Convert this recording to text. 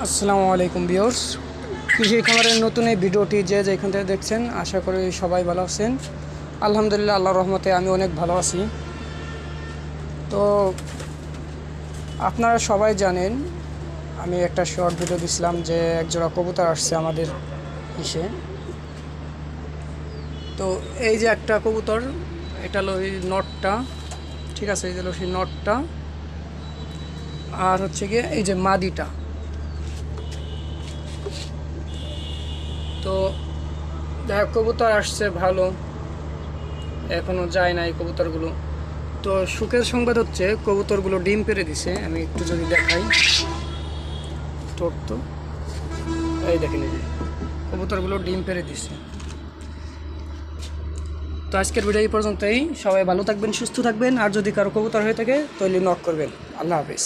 আসসালামু আলাইকুম ভিউয়ার্স, কৃষি খামারের নতুন এই ভিডিওটি যে যেখান থেকে দেখছেন আশা করি সবাই ভালো আছেন। আলহামদুলিল্লাহ, আল্লাহর রহমতে আমি অনেক ভালো আছি। তো আপনারা সবাই জানেন, আমি একটা শর্ট ভিডিও দিছিলাম যে একজোড়া কবুতর আসছে আমাদের ইসে। তো এই যে একটা কবুতর, এটা হলো এই নটটা, ঠিক আছে, এই হলো সেই নটটা, আর হচ্ছে গিয়ে এই যে মাদিটা। তো যাই কবুতর আসছে ভালো, এখনও যায় না এই কবুতরগুলো। তো সুখের সংবাদ হচ্ছে কবুতরগুলো ডিম পেড়ে দিছে। আমি একটু যদি দেখাই, ঠোঁট তো এই দেখেন, এই যে কবুতরগুলো ডিম পেড়ে দিছে। তো আজকের ভিডিও এই পর্যন্তই। সবাই ভালো থাকবেন, সুস্থ থাকবেন, আর যদি কারো কবুতর হয়ে থাকে তাহলে নক করবেন। আল্লাহ হাফিজ।